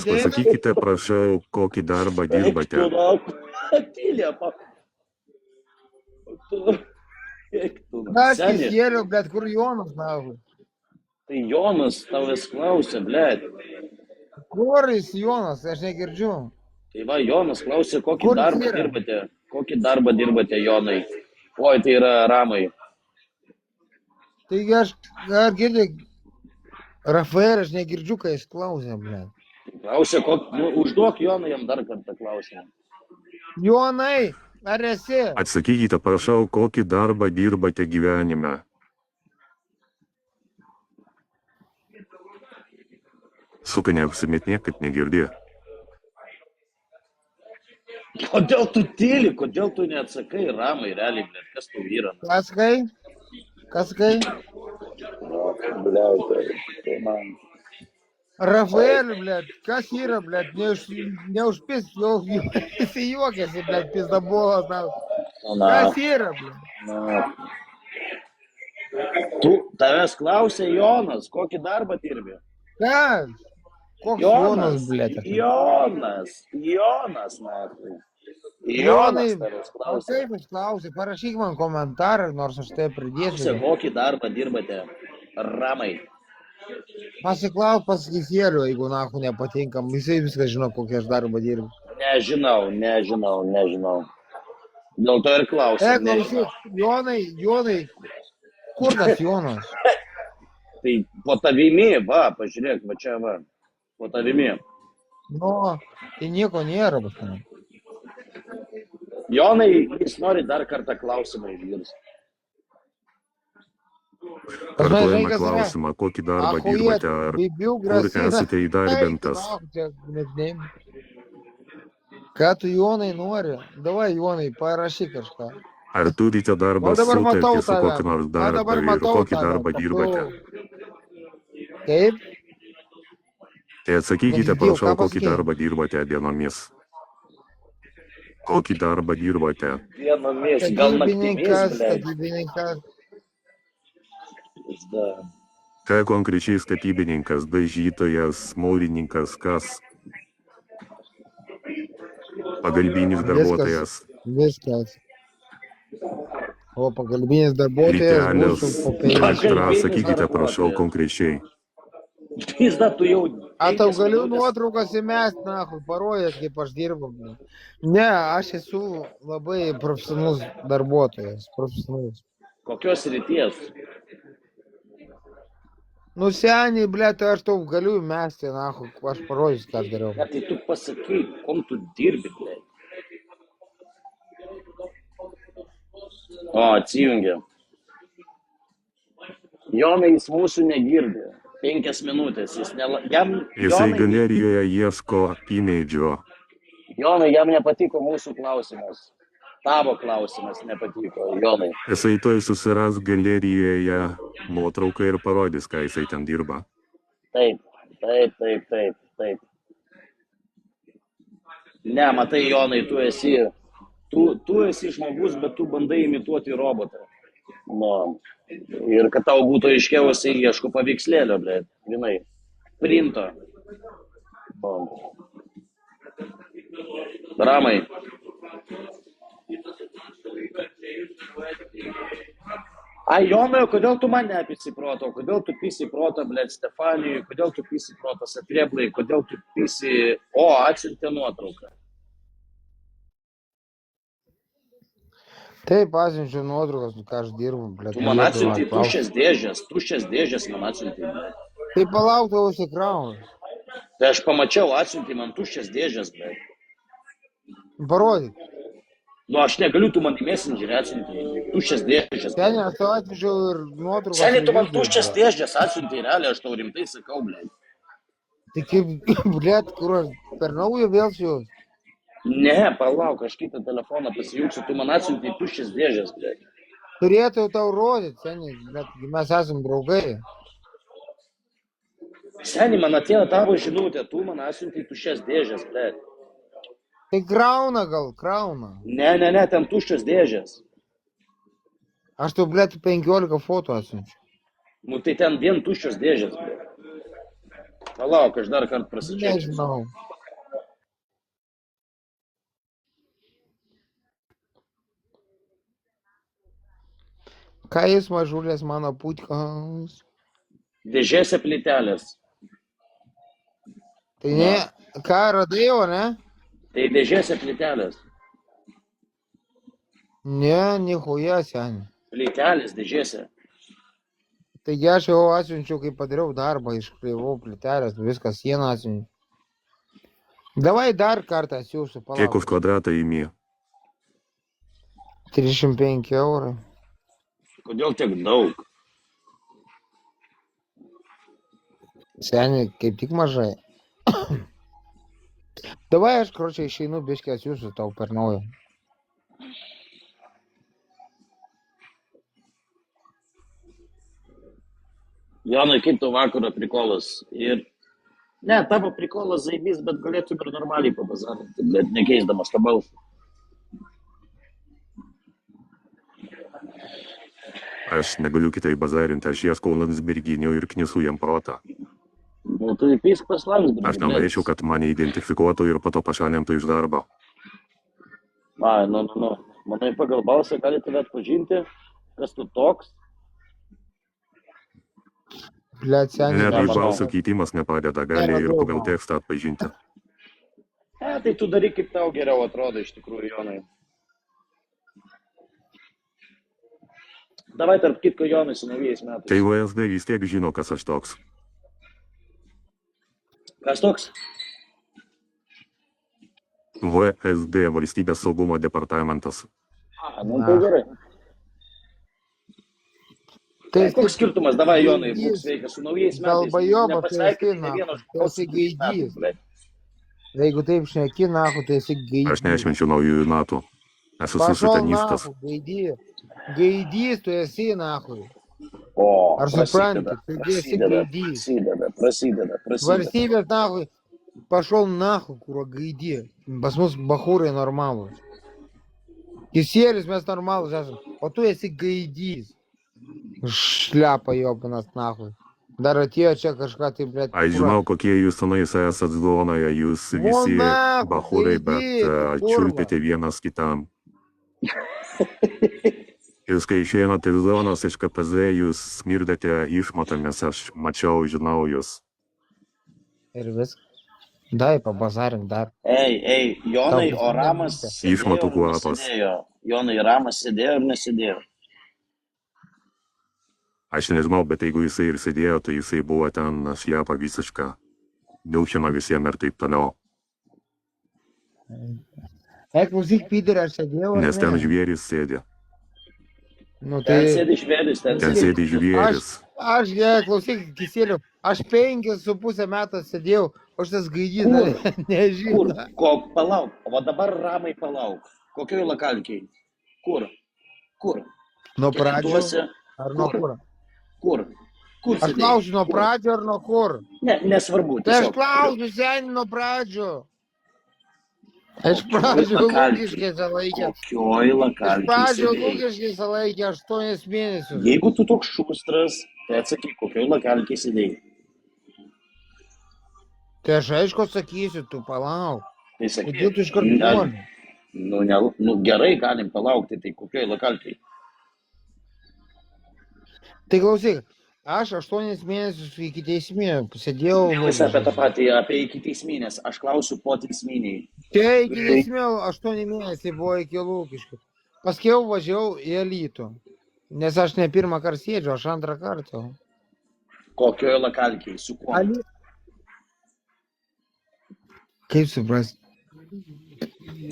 Pasakykite, prašau, kokį darbą dirbate. Naskis jėliu, bet kur Jonas, nahui? Tai Jonas tavęs klausia, blėt. Kur jis Jonas, aš negirdžiu. Tai va, Jonas klausia, kokį Kur jis darbą yra? dirbate. Kokį darbą dirbate, Jonai? Oi, tai yra Ramai. Taigi aš, ar girdi, Rafael, aš negirdžiu, kai jis klausė, ble. Klausia, užduok Jonai jam dar kartą klausimą. Jonai, ar esi? Atsakykite, prašau, kokį darbą dirbate gyvenime. Suka, neapsimetinėk, kad negirdė. Kodėl tu tyli, kodėl tu neatsakai Ramai, realiai, blėt, kas tau yra? Kas kai? Kas kai? Tai man. Rafael, ble, kas yra, ble, neužpis, jis juokėsi, ble, pizdabolas, kas yra, ble? Tavęs klausia Jonas, kokį darbą dirbi? Kas? Koks Jonas, ble? Jonas, natai. Jonai, Jonas tavęs klausia. kaip jis klausė, parašyk man komentarą, nors aš tai pridėsiu. Kokį darbą dirbate? Ramai. Pasiklaus pas Kisėlių, jeigu nahu nepatinka, jisai viską žino, kokią aš darbą dirbu. Nežinau. Dėl to ir klausiu. Klausyk, Jonai, kur tas Jonas? Tai po tavimi, va, pažiūrėk, va čia, va, po tavimi. Nu, tai nieko nėra, pas mane. Jonai, jis nori dar kartą klausimą išgirsti. Kartuojame klausimą, kokį darbą dirbate, ar kur esate įdarbintas. Ką tu, Jonai, nori? Davai, Jonai, parašyk kažką. Ar turite darbą sutartį su kokiu nors darbdaviu ir kokį darbą dirbate? Kaip? Tai atsakykite, prašau, kokį darbą dirbate dienomis. Kokį darbą dirbate? Dienomis, gal naktimis, Statybininkas. Ką konkrečiai statybininkas, dažytojas, mūrininkas, kas? Pagalbinis darbuotojas. Viskas. O pagalbinis darbuotojas mūsų po Ritelis. Sakykite, prašau, konkrečiai. A tau galiu nuotraukas įmest, nahu, parodėt, kaip aš dirbu. Ne, aš esu labai profesionalus darbuotojas. Profesionalus. Kokios ryties? Nu, seniai, ble, tai aš tau galiu įmesti, nahu, aš parodysiu, ką aš dariau. Ne, tai tu pasakyk, kom tu dirbi, ble. O, atsijungia. Jonai, jis mūsų negirdi. 5 minutės. Jisai galerijoje ieško įmeidžio. Jonai, jam nepatiko mūsų klausimas. Tavo klausimas nepatiko, Jonai. Jisai toj susiras galerijoje nuotrauką ir parodys, ką jisai ten dirba. Taip. Ne, matai, Jonai, tu esi žmogus, bet tu bandai imituoti robotą. Nu, ir kad tau būtų aiškiau, jisai ieško paveikslėlio, ble, žinai, printo. Ramai. Ai, Jonai, kodėl tu man nepisi proto? Kodėl tu pisi proto, ble, Stefanijui? Kodėl tu pisi proto Satrieblai? Kodėl tu pisi... O, atsiuntė nuotrauką. Taip, atsiunčiu nuotraukas, ką aš dirbu, ble. Tu man atsiuntė tuščias dėžės man atsiuntė, ble. Tai palauk, tau užsikraunu. Tai aš pamačiau, atsiuntė man tuščias dėžės, ble. Parodyk. Nu, aš negaliu, tu man į messengerį atsiuntė tuščias dėžės. Seniai, aš tau atvežiau ir nuotraukas. Seniai, tu man tuščias dėžės atsiuntė, realiai, aš tau rimtai sakau, ble. Tai kaip, ble, kur aš per naują vėl siūs. Ne, palauk, aš kitą telefoną pasijungsiu, tu man atsiuntė tuščias dėžės, ble. Turėtų tau rodyti, seniai, bet mes esam draugai. Seniai, man atėjo tavo žinutė, tu man atsiuntė tuščias dėžės, ble. Tai krauna gal, krauna. Ne, ten tuščios dėžės. Aš tau, ble, 15 foto atsiunčiu. Nu, tai ten vien tuščios dėžės, ble. Palauk, aš dar kartą prasičekinsiu. Nežinau. Ką jis mažulės mano putkos? Dėžėse plytelės. Tai ne, ką radai jau, ne? Tai dėžėse plytelės. Ne, nichuja, seniai. Plytelės dėžėse. Taigi aš jau atsiunčiau, kai padariau darbą, iškreivau plytelės, viskas sieną atsiunčiau. Davai dar kartą atsiųsiu, Kiek palauk. už kvadratą imi? 305 eurai. Kodėl tiek daug? Seniai, kaip tik mažai. Davai aš, kročiai, išeinu, biškį atsiųsiu tau per naują. Jonai, kaip tau vakaro prikolas? Ir... Ne, tavo prikolas zaibys, bet galėtum ir normaliai pabazarinti, bet nekeisdamas tą balsą. Aš negaliu kitaip bazarinti, aš ieškau Landsberginio ir knisu jam protą. Nu, tai pysk pas Landsbergį. Aš nenorėčiau, kad mane identifikuotų ir po to pašalintų iš darbo. Nu. Manai, pagal balsą gali tave atpažinti, kas tu toks. Blet, seniai. Net nemanau. balsų keitimas nepadeda, gali ir pagal tekstą atpažinti. Tai tu daryk, kaip tau geriau atrodo iš tikrųjų, Jonai. Davai tarp kitko, Jonai, su naujais metais. Tai VSD vis tiek žino, kas aš toks. Kas toks? VSD, Valstybės saugumo departamentas. Nu tai gerai. Tai Koks skirtumas, davai, Jonai, būk sveikas, su naujais metais. Dalbajoba, Nepasveikinti tai ne vieno esi, tu esi gaidys. žmogaus. Jeigu taip šneki, nahu, tai esi gaidys. Aš nešvenčiu naujųjų metų. Esu Pašol, susitanistas. nahu, gaidys. Gaidys tu esi, nahu. O, Ar supranti, tai esi gaidys. Prasideda. Valstybės, nahu, pašol, nahu, kuro gaidys. Pas mus bahūrai normalūs. Kisėlis mes normalūs esam, o tu esi gaidys. Šliapa jopinas, nahu. Dar atėjo čia kažką tai, blėt. Aš žinau, kokie jūs tenais esat zonoje, jūs visi nako, bahūrai, bet gaidys, kurva. čiulpite vienas kitam. Jūs kai išeinate iš zonos iš KPZ, jūs smirdate išmatomis, aš mačiau, žinau jūs. Ir viskas. Dai, pabazarink dar. Ei, Jonai, Tau o Ramas sėdėjo Išmatų ar kvapas. nesidėjo? Jonai, Ramas sėdėjo ar nesidėjo? Aš nežinau, bet jeigu jisai ir sėdėjo, tai jisai buvo ten šliapa visiška. Milšino visiems ir taip toliau. Klausyk, Piderį, aš sėdėjau, ar Nes ten ne? žvėris sėdi. Nu, Ten tai... sėdi žvėris, ten Ten sėdi. sėdi žvėris. Aš, klausyk, Kisėliu, aš 5,5 metų sėdėjau, o šitas gaidys Kur? dar nežino. Palauk, o dabar Ramai palauk. Kokioj lakalkiai? Kur? Nuo pradžių Tuose? ar nuo kur? Kur Aš sėdėjai? klausiu nuo Kur? pradžių ar nuo kur? Ne, nesvarbu. Tai aš tiesiog. klausiu, seniai, nuo pradžių. Aš Kokioj pradžių lakalkėj? lūgiškėse laikė. Kokioj Iš lakalkiai pradžių sėdėjai? lūgiškėse laikė 8 mėnesius. Jeigu tu toks šustras, tai atsakyk, kokioj lakalkiai sėdėjai. Tai aš aišku sakysiu, tu palauk. Tai sakyk. Kodėl tu iš karto puoli? Nu gerai, galim palaukti, tai kokioj lakalkiai. Tai klausyk, aš 8 mėnesius iki teisminio sėdėjau. Jūs apie tą patį, apie iki teisminės. Aš klausiu po teisminiai. Čia iki teisminio 8 mėnesiai buvo iki Lūkiškių. Paskiau važiavau į Alytų. Nes aš ne pirmą kartą sėdžiu, aš antrą kartą. Kokioj lakalkiai, su kuo? Kaip supras?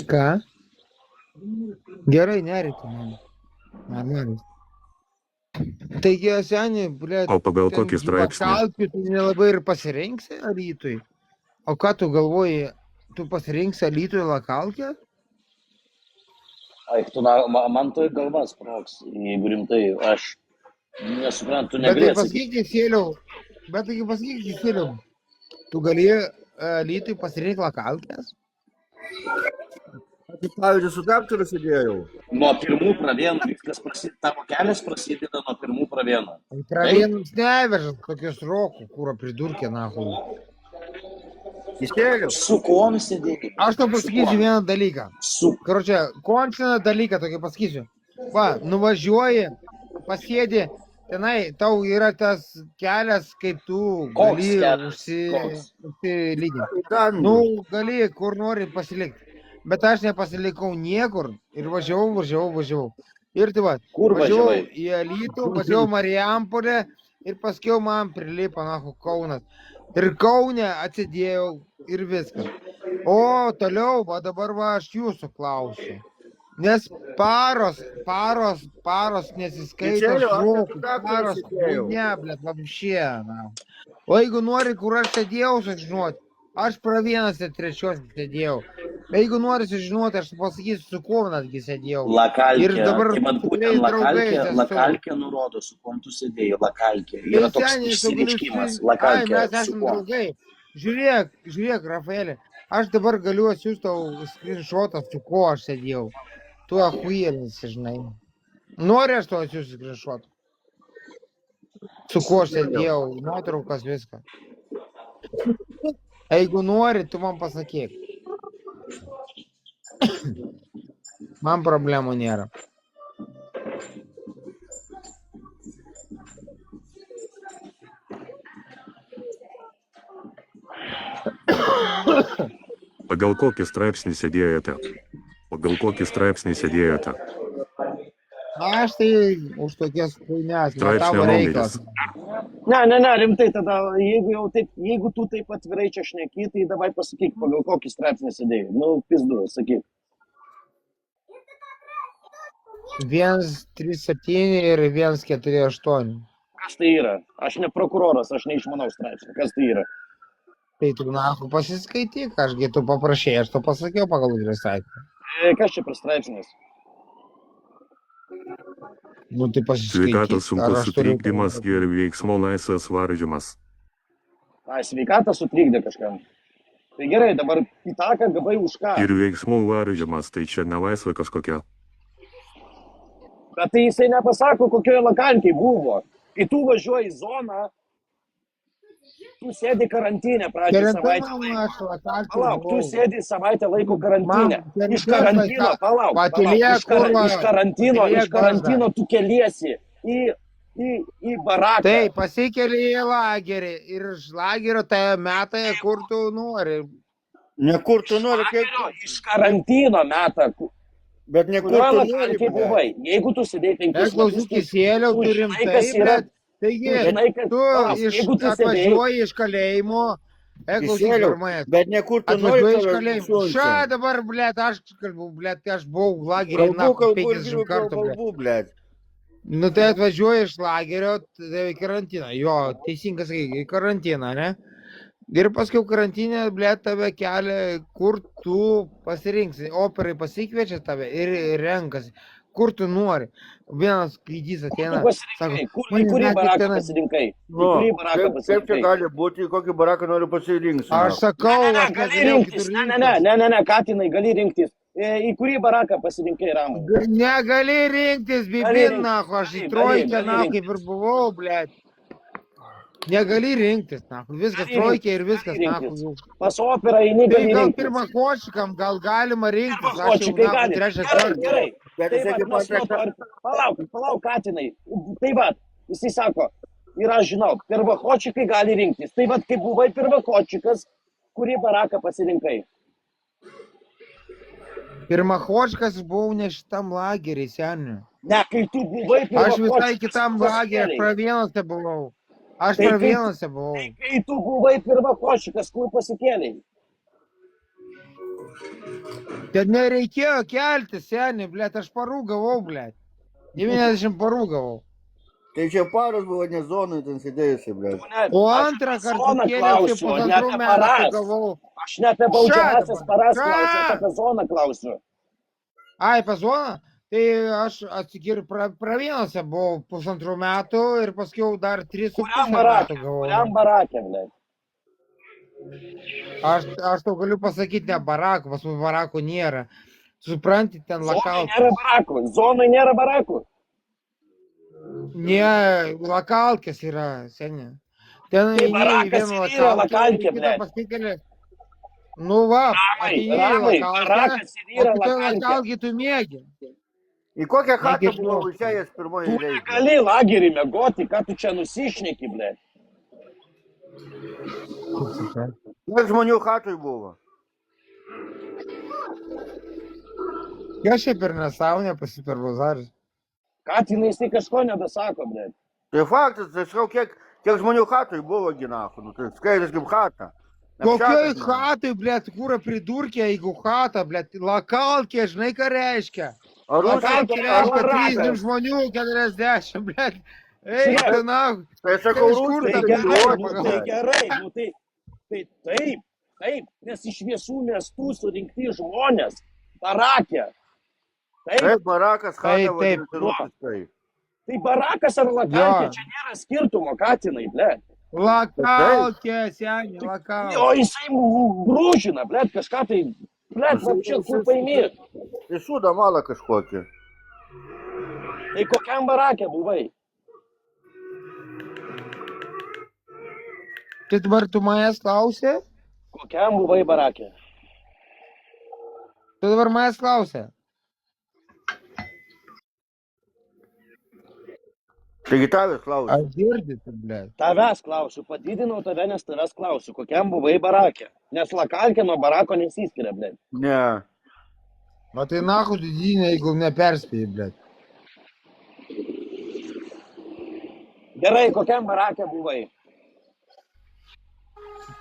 Ką? Gerai, nereikia man. Normaliai. Taigi, seniai, blėt. O pagal kokį straipsnį? Lakalkių tu nelabai ir pasirinksi Alytui. O ką tu galvoji, tu pasirinksi Alytui lakalkę? Ai, man tai galva sprogs, jeigu rimtai, aš nesuprantu, Bet tai negalėsiu. pasakyk, Kisėliau, tu gali Alytui pasirinkti lakalkės? Kaip pavyzdžiui, su daktaru sėdėjau. Nuo pirmų pravienų viskas prasideda, tavo kelias prasideda nuo pirmų pravienų. Pravienus nevežat kokius rokų, kūro pridurkė, nahu. Kisielius? Su kuom sėdėjai? Aš tau Su pasakysiu kuom? vieną dalyką. Su... Karočią, končiną dalyką tokį pasakysiu. Va, nuvažiuoji, pasėdi, tenai tau yra tas kelias, kaip tu Koks gali kelias? Koks? užsilyginti. Dangų. Nu, gali kur nori pasilikti. Bet aš nepasilikau niekur ir važiavau. Ir tai va, Kur važiavau važiavai? į Alytų, važiavau Marijampolę ir paskiau man prilipo, nahu, Kaunas. Ir Kaune atsidėjau ir viskas. O toliau, va dabar va aš jūsų klausiu. Nes paros nesiskaito Kisielius, aš šrūkų, esu daktaras paros, sėdėjau. ne, blėt, vapšė, na. O jeigu nori, kur aš sėdėjau, sužinoti, aš pra vienas ir trečios sėdėjau. Jeigu nori sužinoti, aš pasakysiu, su kuo netgi sėdėjau. Lakalkė. Ir dabar Tai man su būtent kuriais draugais esu. lakalkė nurodo, su kuom tu sėdėjai. Lakalkė. Yra Tai toks seniai, tu gali išsireiškimas. Ai, Lakalkė. mes Su esame kuom? draugai. Žiūrėk, Rafaelė, aš dabar galiu atsiųsti tau screenshotą, su kuo aš sėdėjau. Tu ahuėlis, žinai. Nori aš tau atsiųsti screenshotą? Su kuo aš sėdėjau, nuotraukas, viską. Jeigu nori, tu man pasakyk. Man problemų nėra. Pagal kokį straipsnį sėdėjote? Pagal kokį straipsnį sėdėjote? Aš tai už tokias хуйnes, ne Straipsnio tavo numeris. reikalas. Ne, rimtai tada, jeigu tu taip atvirai čia šneki, tai davai pasakyk, pagal kokį straipsnį sėdėjai. Nu, pizdu, sakyk. 137 ir 148. Kas tai yra? Aš ne prokuroras, aš neišmanau straipsnį. Kas tai yra? Tai tu nahu pasiskaityk, ašgi tu paprašėjai, aš tau pasakiau pagal kurį straipsnį. Kas čia per straipsnis? Nu tai pasiskaityk. Sveikatos ar sunkus aš turiu- sutrikdymas ir veiksmo laisvės varžymas. Ai, sveikatą sutrikdė kažkam. Tai gerai, dabar į taką gavai už ką? Ir veiksmų varžymas, tai čia nelaisvė kažkokia. Bet tai jisai nepasako, kokioje lakankiai buvo. Kai tu važiuoji į zoną, tu sėdi karantinę pradžią savaitę Karantiną laiko. aš lakalkiai Palauk, tu buvau. sėdi savaitę laiko karantinę. Man Iš karantino, karantino, palauk, patylėk, kurva, iš patylėk, karantino tu keliesi į baraką. Taip, pasikeli į lagerį ir iš lagerio tai metai, kur tu nori. Ne kur tu nori, kaip... Iš karantino metą. Bet ne kur Kurioje tu nori, lakankiai blet. buvai? Jeigu tu sėdėjai 5 metus, Klausyk, įsėliau, tu turim žinai, tai, kas yra- bet taigi, žinai, kad- tu palauk, iš jeigu tu sėdėjai- atvažiuoji iš kalėjimo, klausyk, Kisielius, pirmąją. bet ne kur tu nori, Atvažiuoji iš tave kalėjimo. siunčia. Šią dabar, blėt, aš kalbu, blėt, aš buvau lagerį, na, Kalbu, 50 kartų, blėt. kalbu, blet. Nu tai atvažiuoji iš lagerio, tai į karantiną. Jo, teisingai sakai, į karantiną, ne? Ir paskui karantinė, blėt, tave kelia, kur tu pasirinksi. Operai pasikviečia tave ir renkasi, kur tu nori. Vienas skrydys Kur tu ateina, sako, pasirinkai? Į "Mane kurį metė baraką tenai." pasirinkai? Į Nu, kurį baraką kaip čia pasirinkai? gali būti, kokį baraką noriu pasirinkti? Aš sakau, Ne, aš gali negalėjau rinktis. kitur Ne, Katinai, gali rinktis. Į kurį baraką pasirinkai, Ramai? Negali rinktis, Gali bibin, rinktis, nahu, aš į gali trojkę, nahu, rinktis. kaip ir buvau, blėt. Negali rinktis, nahu, viskas Gali trojkė ir rinktis, viskas, gali nahu. rinktis. jau. Pas operą eini Tai gali gal rinktis. pirmakočikam, gal galima rinktis, aš jau Pirmakočikai nahu gali. trečią Gerai, kartą. gerai. Bet Tai jisai va, kaip mes nuo to ir- Palauk, Katinai. Tai va, jisai sako, ir aš žinau, pirmakočikai gali rinktis. Tai va, kai buvai pirmakočikas, kurį baraką pasirinkai? Pirmakočikas buvau ne šitam lagerį, seniu. Ne, kai tu buvai Aš pirmakočikas. visai kitam lagerį, pasikėlei. pravienuose buvau. Aš Tai kaip- pravienuose buvau. Kai tu buvai pirmakočikas, kur pasikėlei? Ten nereikėjo kelti, seniai, blėt, aš parų gavau, blėt. 90 parų gavau. Tai čia paras buvo ne zonai ten sėdėjusi, blet. Ne, O aš antrą apie kartą zoną kėliausi klausiu, ne pusantrų apie metų paras. gavau. Aš ne apie baudžiamasias dabar. paras Ką? klausiu, aš apie zoną klausiu. Ai, pas zoną? Tai aš atsikir pravienuose buvau pusantrų metų ir paskui dar 3,5 Kuriam metų barakė? gavau. Kuriam barakė, ble? Aš tau galiu pasakyti, ne barakų, pas mus barakų nėra. Supranti, ten Zonai lakal. nėra barakų. Zonai nėra barakų. Ne, lakalkės yra, seniai. Ten Tai eini į barakas vieną ir yra lakalkę, lakalkė, į kitą blet. pasikeli. Nu va, Ramai, atėjai į Ramai, lokalkę, barakas ir o yra kitoj lakalkė. lokalkėj tu mėgi. Į kokią chatą Negirdėjau. buvo išėjęs pirmoji Tu eilėje? negali lagerį mėgoti, ką tu čia nusišneki, ble. Kiek žmonių chatui buvo? Aš šiaip ir nesąmonė per bazarį. Ką jinai tai kažko nebesako, ble. Tai faktas, tai sakau, kiek žmonių chatui buvo ginachu, nu tai skaitis kaip chata. Kokioj chatai, blėt, kūra pridurkė, jeigu chata, blėt, lokalkė, žinai ką reiškia? Ar Lokalkė rusai, reiškia barakas. 30 žmonių, 40, blėt. Eik, Žiūrėk. tu na, tai sakau, iš kur rusai, Tai ta gerai, bendruomenė nu, pagal- tai gerai, nu, tai taip, nes iš visų miestų surinkti žmonės, barakė. Taip, taip, barakas chata Taip, taip. vadinasi rusiškai. tai barakas ar lakalkė, Jo. čia nėra skirtumo, katinai, ble. Lokalkė, seniai, lokalkė. O jisai brūžina, ble, kažką tai, ble, čia kur paimė. Tai šūda malą kažkokį. Tai kokiam barakė buvai? Tai dabar tu manęs klausė? Kokiam buvai barakė? Tu dabar manęs klausė. Taigi tavęs klausia. Aš girdit, blėt. Tavęs klausiu, padidinau tave, nes tavęs klausiu, kokiam buvai barakė. Nes lakalkė nuo barako nesiskiria, ble. Ne. O tai nahu didinė, jeigu neperspėjai, blėt. Gerai, kokiam barakė buvai?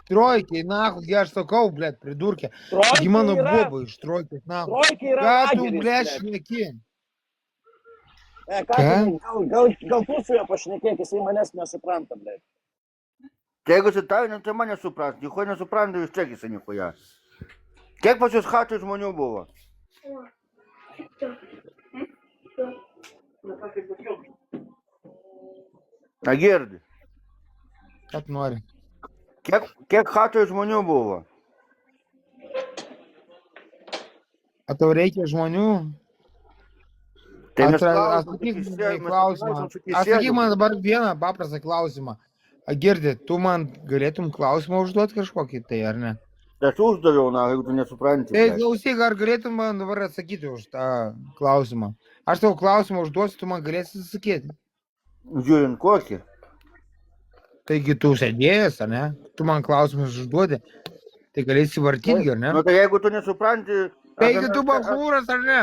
Trojkiai, nahu, gi aš sakau, blėt, pridurkė. Gi mano bobo iš trojkės, nahu. Trojkė yra Ką tu, lageris, blėt, ble. šneki? Ką tu, gal tu su juo pašnekėk, jisai manęs nesupranta, ble. Tai jeigu jis tavai, tai mane supras. Nieko nesupranta, jūs čia jisai niekuoja. Kiek pas jūs chatui žmonių buvo? Na girdi. Ką tu nori? Kiek chatui žmonių buvo? O tau reikia žmonių? Tai mes Atsakyk man į klausimą. Atsakyk man dabar vieną paprastą klausimą. A girdi, tu man galėtum klausimą užduoti kažkokį tai, ar ne? Tai aš uždaviau, na, jeigu tu nesupranti. Tai klausyk, ar galėtum man dabar atsakyti už tą klausimą? Aš tau klausimą užduosiu, tu man galėsi atsakyti. Žiūrint kokį. Taigi tu sėdėjęs, ar ne? Tu man klausimus užduodi, tai galėsi vartyti, ar ne? Nu, tai jeigu tu nesupranti... Taigi tu bachūras, ar ne?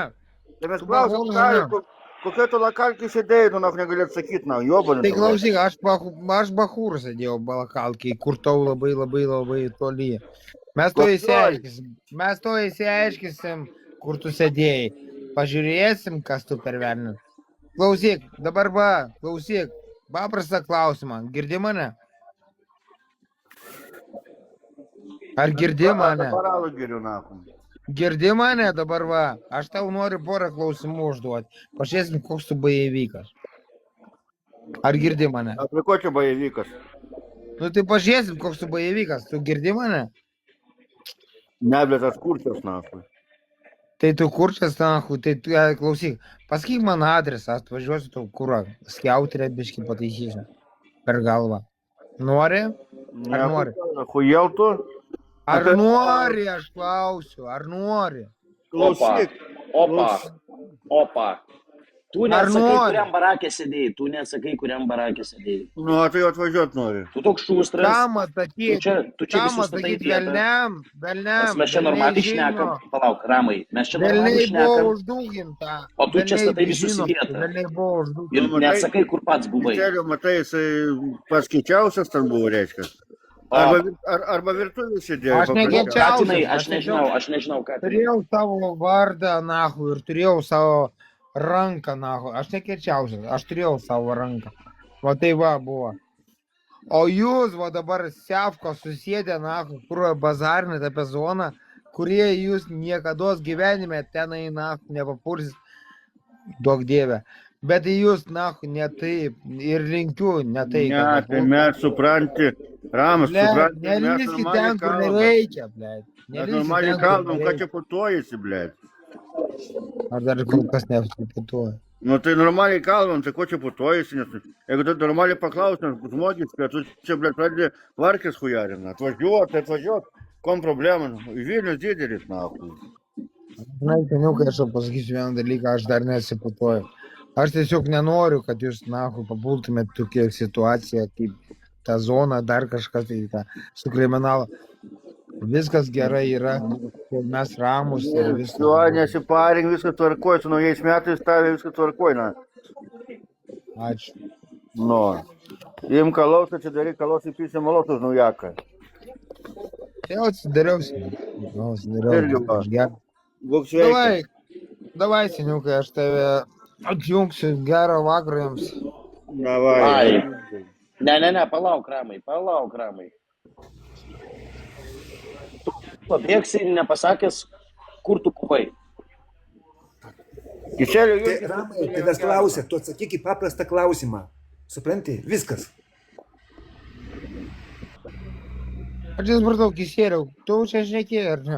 Tai mes tu klausim, bachūras, kokia tu lakalkį sėdėjai, tu negali atsakyti, na, jobanį. Tai klausyk, aš bachūras sėdėjau balakalkiai, kur tau labai toli. Mes to įsiaiškinsim, kur tu sėdėjai. Pažiūrėsim, kas tu per velnius. Klausyk, dabar klausyk. Paprastą klausimą. Girdi mane? Ar girdi mane? Paralų geriu, na. Girdi mane dabar va. Aš tau noriu porą klausimų užduoti. Pažiūrėsim, koks tu bajevykas. Ar girdi mane? Apie ko čia bajevykas? Nu tai pažiūrėsim, koks tu bajevykas. Tu girdi mane? Ne, bet aš kurčias, na. Tai tu kurčias, nahu, tai tu klausyk, pasakyk man adresą, atvažiuosiu tau kurą, skiauterę biškį pataisysiu per galvą. Nori? Ar nori? Hujel tu? Ar nori, aš klausiu, ar nori? Klausyk. Opa. Tu Ar nesakai, nori? kuriam barakė sėdėjai. Nu, tai atvažiuot nori. Tu toks šūstras. Kam atsakyti? Tu čia Kam visus statai atsakyti? vietą. Velniam. Mes čia normaliai šnekam. Palauk, Ramai, mes čia normaliai Velniai buvo šnekam. uždūginta. O tu čia Velniai statai visus žino, į vietą. Velniai buvo uždūginta. Ir neatsakai, kur pats buvai. Keliu, matai, jisai pats keičiausias ten buvo, reiškia. Arba virtuvė sėdėjo. Aš nekeičiau. Katinai, aš nežinau, ką tai. Turėjau savo vardą, nahu, ir turėjau savo ranką, nahu. Aš nekirčiausias, aš turėjau savo ranką. Va tai va buvo. O jūs va dabar Sevko susėdė, nahu, kur bazarinėt apie zoną, kurie jūs niekados gyvenime tenai, nahu, nepapursit, duok dievę. Bet jūs, nahu, ne taip ir linkiu, ne tai. Ne, tai mes supranti, Ramas, supranti, mes Nelyskit normaliai ten, kur kalbam. nereikia, blėt. Mes normaliai kalbam, ką čia putuojasi, blėt. Ar dar kol kas neapsiputuoja. Nu tai normaliai kalbam, tai ko čia putuojasi, nes jeigu tu normaliai paklausim, žmogiškai, tu čia, blėt, pradedi varkės hujarina. Atvažiuot. Kom problema? Vilnius didelis, nahui. Žinai, seniukai, aš jau pasakysiu vieną dalyką, aš dar nesiputuoju. Aš tiesiog nenoriu, kad jūs, nahui, papultumėt tokia situacija, kaip ta zona, dar kažkas tai ta, su kriminalu. Viskas gerai yra, mes ramus ir viskas. Jo, nesiparink, viskas tvarkoj, su naujais metais tavė viskas tvarkoj, na. Ačiū. Nu. Im kalaus, atsidaryk kalaus įpysim malotus naujaką. Jau atsidariausi. Irgi va. Būk sveikas. Davai, seniukai, aš tave atjungsiu. Gerą vakarą jums. Davai. Ai. Ne, palauk, Ramai. Tu pabėgsi ir nepasakęs, kur tu buvai. Kiselio Tai, jūs... Ramai, tavęs klausia, tu atsakyk į paprastą klausimą. Supranti? Viskas. Aš nesupratau, Kisėliau, tu čia šnekėjai, ar ne?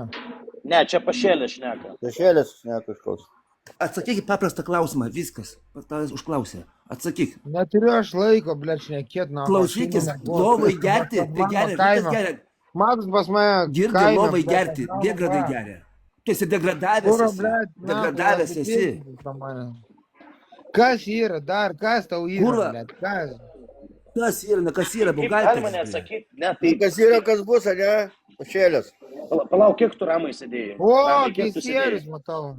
Ne, čia pašėlė šneka. Kiselės, ne kažkoks. Atsakyk į paprastą klausimą. Viskas. Tavęs užklausė. Atsakyk. Neturiu aš laiko, blėt, šnekėt, na. Klausykis, lovai gerti, tai geria, kas geria. Matas pas mane Girdi kaime, lovai blėt, gerti, nežinau, degradai ką. geria. Tu esi degradavęs Kur, esi. blėt, na, Degradavęs blėt, esi. apie mane. Kas yra dar, kas tau yra, Kurva. blėt, kas? Kas yra, ne kas yra, Kaip galima buhalteris. neatsakyti? Ne, Tai tai kas yra, kas bus, ne? Kiselės. palauk, kiek tu Ramai sėdėjai? O, Ramai, kiek tu Kisėlis, sėdėjai? matau.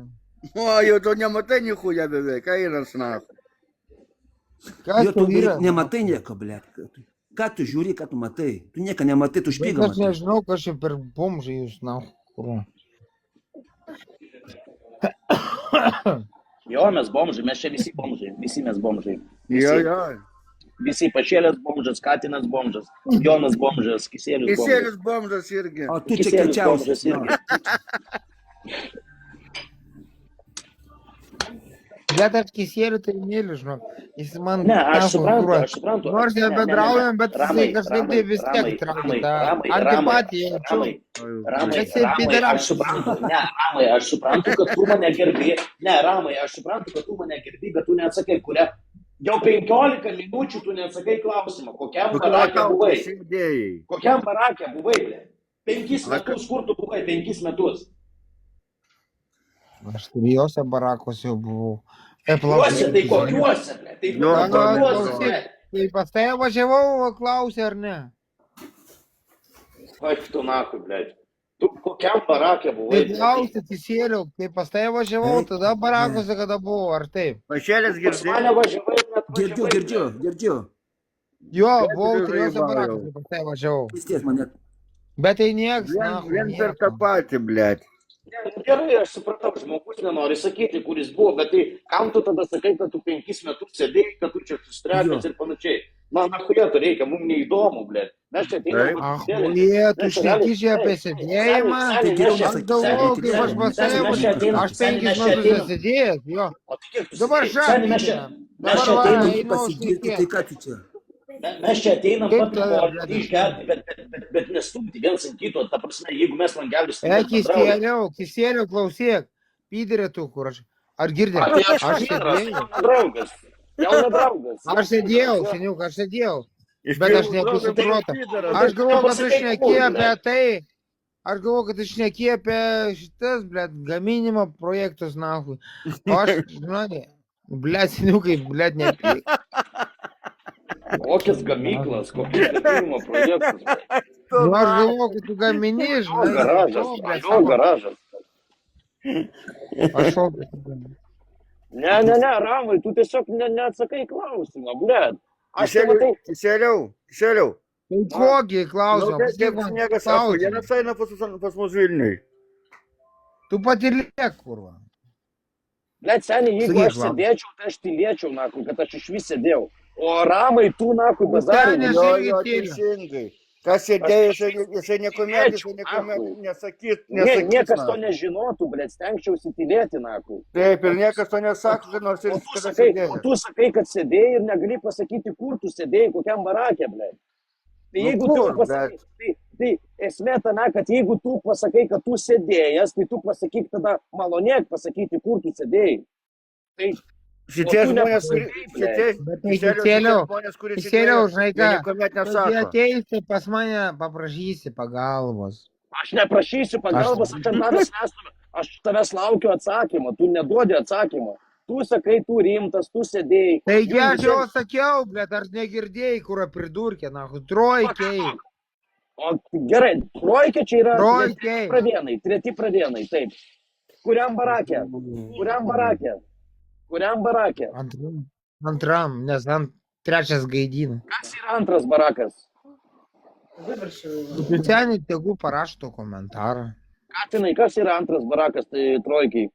O, jau tu nematai nichuja beveik, ką yra snak. Kas Jo, tu tau yra? nematai nieko, blėt. Ką tu žiūri, ką tu matai? Tu nieko nematai, tu Bet špygą aš matai. nežinau, kas čia per bomžai jūs, na. Kur. Jo, mes bomžai, mes čia visi bomžai, visi mes bomžai. Jo, Visi, jo. visi pašėlės bomžas, Katinas bomžas, Jonas bomžas, Kisėlis bomžas. Kiselės bomžas irgi. O tu čia Kisėlis kečiausias. bomžas irgi. Bet aš Kisėlių tai myliu, žinok. Jis man... Ne, aš na, suprantu. Nors nebendraujam, bet jisai kažkaip tai vis tiek traukia tą antipatiją jaučiu. Ramai, Kas jie pidara? aš suprantu, ne, Ramai, aš suprantu, kad tu mane gerbi, ne, Ramai, aš suprantu, kad tu mane gerbi, bet tu neatsakai, kuria, jau 15 minučių tu neatsakai klausimą, kokiam barakė buvai, Sėdėjai. kokiam barakė buvai, ble? 5 metus, kur tu buvai, 5 metus? Aš trijose barakose jau buvau. Kokiuose, tai kokiuose, ble? Tai Jo, kokiuose, ble? Tai pas tave važiavau, klausė ar ne? Oi, tu nakui, ble. Tu kokiam barakė Tai buvai? ble? klausė, Kisėliau, kai pas tave važiavau, tada barakose kada buvau, ar taip? Pašėlės Pas girdėjai. mane važiavai, net Girdžiu, važiavai, girdžiu, girdžiu. Jo, Bet buvau tu trijose žaibą barakose, pas tave važiavau. Vis tiek mane. Bet tai nieks, na. Vien per tą patį, blėt. Ne, gerai, aš supratau, žmogus nenori sakyti, kuris buvo, bet tai kam tu tada sakai, kad tu 5 metus sėdėjai, kad tu čia sustrebęs ir panašiai. Na kurie to reikia, mums neįdomu, ble. Mes čia ateiname. Ahuje, tu šneki čia apie sėdėjimą. Tai geriau Aš nesakyk, galvoju, Seni, kaip aš pas tave Seni, mes čia važiavau. ateinam, Aš Seni, 5 mes čia metus ateinam. nesėdėjęs, jo. O tai kiek tu Dabar sėdėjai? Seni, mes čia- šakė. mes čia Dabar va, ateinam, einu Pasigirti, tai šnekėt. ką tu čia? Mes čia ateinam Kaip pat tave, nori ble, išgerti, bet nestumti viens ant kito. Ta prasme, jeigu mes langelius... tai Kisėliau, klausyk. Pydirė tu, kur aš. Ar girdė? Tai Aš aš sėdėjau. draugas. Jau ne draugas. Aš sėdėjau, seniuk, aš sėdėjau. Bet aš nepasitrotą. Aš galvoju, kad tu šnekėjai apie tai. Aš galvoju, kad tu šnekėjai apie šitas, blėt, gaminimo projektus, nahui. O aš, žinai, blėt, seniukai, blėt, nepyk. Kokias gamyklas, kokias gaminimo projektus. Nu, aš galvoju, kad tu gamini, žinai. Garažas, O, blėt, jo garažas. Aš šokiu. Ne, Ramai, tu tiesiog neatsakai klausimą, blėt. Aš tai matai, Kiseliau. Tai kokį Nu, klausimą? kaip Pasakyk man sniegas sako, klausimą. vienas eina pas mus Vilniui. Tu pati liek, kurva. blėt, seniai, jeigu Sakyk, aš sėdėčiau, tai aš tylėčiau, nakui, kad aš iš vis sėdėjau. O Ramai, tu, nakui, bazarį. Seni, aš Jo, irgi jo, tyliu. teisingai. Kas sėdėjo, jisai niekuomet nesakys. Niekas to nežinotų, blėt, stengčiausi tylėti, nakui. Taip, ir niekas to nesako, nors ir O tu kada sakai, sėdėjo. tu sakai, kad sėdėjai ir negali pasakyti, kur tu sėdėjai, kokiam barakė, blėt. Tai Nu jeigu kur, tu pasakai, tai esmė tame, kad jeigu tu pasakai, kad tu sėdėjęs, tai tu pasakyk tada, malonėk pasakyti, kur tu sėdėjai. Tai Šitie O tu žmonės, nepasakei, Bet tai Kisėliau, kurie Kisėliau, žinai ką, niekuomet kai nesako. ateisi pas mane, paprašysi pagalbos. Aš neprašysiu pagalbos, aš tavęs nestumiu. Aš tavęs laukiu atsakymo, tu neduodi atsakymo. Tu sakai, tu rimtas, tu sėdėjai. Taigi Jūs aš jau visiems- sakiau, blėt, ar negirdėjai, kur pridurkė, nahu, trojkiai. O gerai, trojkė čia yra Trojkiai. treti pravienai, taip. Kuriam barakė? Kuriam barakė? Kuriam barakė? Antram, nes trečias gaidina. Kas yra antras barakas? Seniai tegu parašo komentarą. Katinai, kas yra antras barakas, tai trojkiai?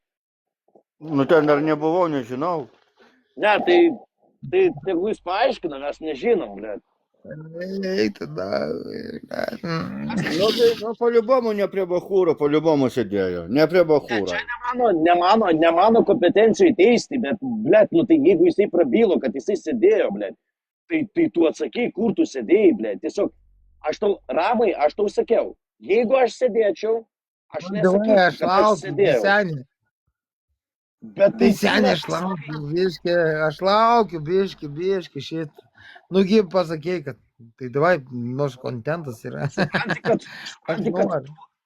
Nu ten dar nebuvau, nežinau. Ne, tai tegu jūs paaiškina, mes nežinom, blėt. Ei, tada. Nu, tai, nu, po-liubomu ne prie Bachūro, po-liubomu sėdėjo. Ne prie Bachūro. Čia ne mano kompetencijų teisti, bet, blėt, nu tai jeigu jisai prabilo, kad jisai sėdėjo, blėt, tai tu atsakei, kur tu sėdėjai, blėt. Tiesiog, aš tau sakiau, jeigu aš sėdėčiau, aš nesakyčiau, Aš kad aš laukiu, sėdėjau. seniai. Bet Tai seniai aš laukiu, biški, šit. Nugi pasakei, kad tai davai, nors kontentas yra.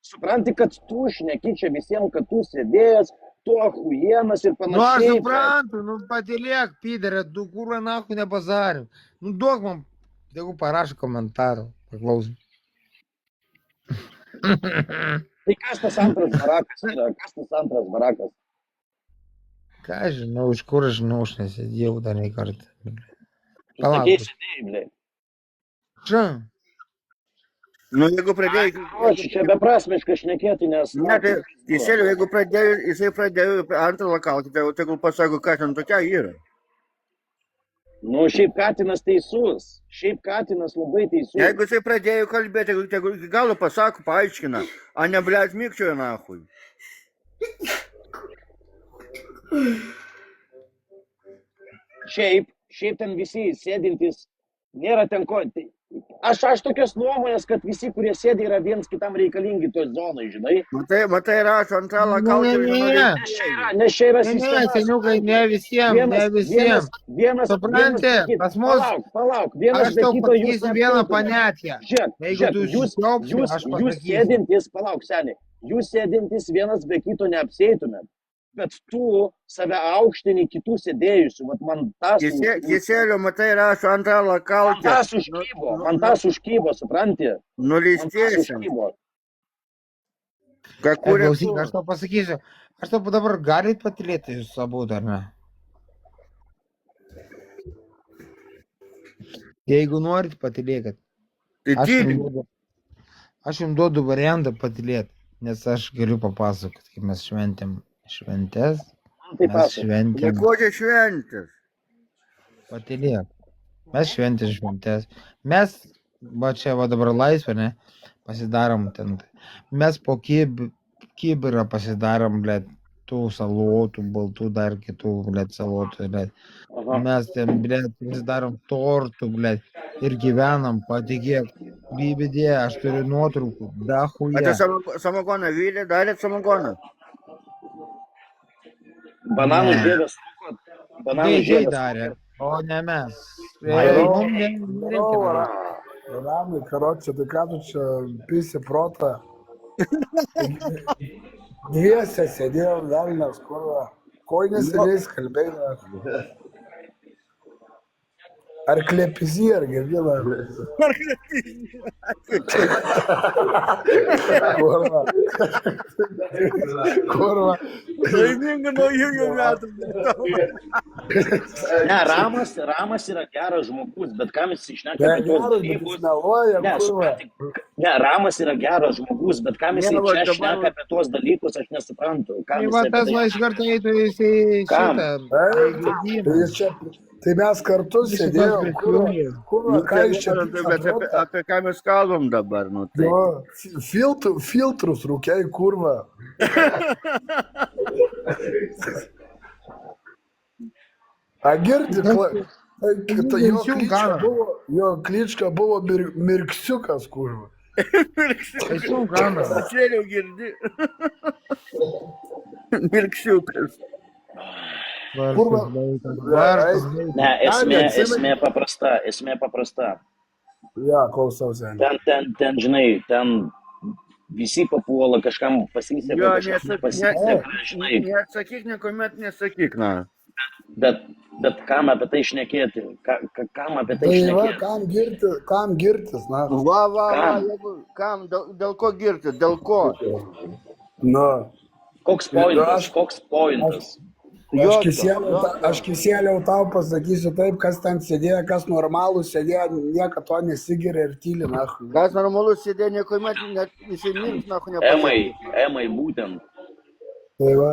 Supranti, kad tu šneki čia visiems, kad tu sėdėjęs, tu ahujienas ir Nu aš panašiai. suprantu, nu patilėk, piderė, tu kurą nahu nepazarim. Nu duok man, jeigu parašo komentarą, paklausom. Tai kas tas antras barakas yra? Kas tas antras barakas? Ką aš žinau, iš kur aš žinau, aš nesėdėjau dar nei kartą. Tu Palauk. sakei sėdėjai, blė. Čia. Nu, jeigu pradėjai... O, čia beprasmiška šnekėti, nes... Ne, tai teisėliu, jeigu jisai pradėjo antrą lakauti, tai tegul pasako, kas ten tokia yra. Nu, šiaip Katinas teisus. Šiaip Katinas labai teisus. Jeigu jisai pradėjo kalbėti, tegul iki galo pasako, paaiškina, a ne blėt mykčioja nahui. Šiaip ten visi sėdintys, nėra ten ko. Aš tokios nuomonės, kad visi, kurie sėdi, yra vienas kitam reikalingi toj zonai, žinai. Matai, rašo antrą lakauti. Nes čia yra Ne, sistema. seniukai, ne visiems. Supranti, pas mus, Palauk, vienas aš be tau kito jūs pasakysiu vieną neapsieitumėt. panetkę. Jeigu tu Žiūrėk, išsiopsi, aš jūs pasakysiu. sėdintys, palauk seniai, jūs sėdintys vienas be kito neapsieitumėt. Bet tu save aukštini kitų sėdėjusių, vat man tas... Teisėliu, matai, rašo antrą lakauti. Man tas užkybo, supranti? Man tas Nulistėsim. užkybo. Klausyk, aš tau pasakysiu. Aš tau dabar galit patilėti jūs abu, ar ne? Jeigu norit, patilėkit. Tai tyli. Aš jums duodu variantą patilėti, nes aš galiu papasakoti, kaip mes šventėm šventės. Tai Mes pasakok. šventėm. Kokia šventės? Patilėk. Mes šventėm šventės. Mes, va čia va dabar laisvė, ne? Pasidarom ten. Mes po kibirą pasidarom, blėt, tų salotų, baltų, dar kitų, blėt, salotų, blėt. Aha. Mes ten, blėt, pasidarom tortų, blėt. Ir gyvenam, patikėk. Bibidė, aš turiu nuotraukų. Da A chuja. tai samagoną vylė, darėt samagoną? Bananų Ne. žievės rūkot. Bananų Gaidžiai žievės. darė, o ne mes. Здорово. Mum nereikia Здорово, daryt. Рамы, короче, ты кажется, писи прота. Dviese sėdėjom, velnas, kur koinės sėdėjai kalbėjai. Ar klepisi, ar girdėjai? Kurva. Kurva. Laimingų naujųjų metų. Ne, Ramas yra geras žmogus, bet kam jis išneka Ne, apie tos geras, bet dalykus? jis meluoja, Ne, kurva. ne, Ramas yra geras žmogus, bet kam jis Ne, va, čia dabar- šneka apie tuos dalykus, aš nesuprantu. Kam Tai jis va apie tas tai va iš karto eitų į Kam? šitą. Tai jis čia, tai mes kartu sėdėjom, kurva, ką jūs čia Apie ką mes kalbam dabar, nu tai. Jo, filtrus rūkiai, kurva. A girdi, jo klička buvo mirksiukas, kurva. Esu kamerą. Atsėliau girdi. Mirksiukas. Kurva. Ne, esmė paprasta. Ja, klausau, seniai. Ten, žinai, ten visi papuola, kažkam pasiseka, Jo, kažkam nepasiseka, žinai. neatsakyk, niekuomet nesakyk, na. Bet kam apie tai šnekėti? Kam apie tai Tai va, šnekėti? kam girtis, na. Va, Kam? jeigu, kam, dėl ko girti, dėl ko? Nu. Koks pointas? Aš kisėliau tau pasakysiu taip, kas ten sėdėjo, kas normalų sėdėjo, nieko to nesigiria ir tyli, na. Kas normalus sėdė, niekuomet net įsimins, na, nepasakys. Emai būtent. Tai va.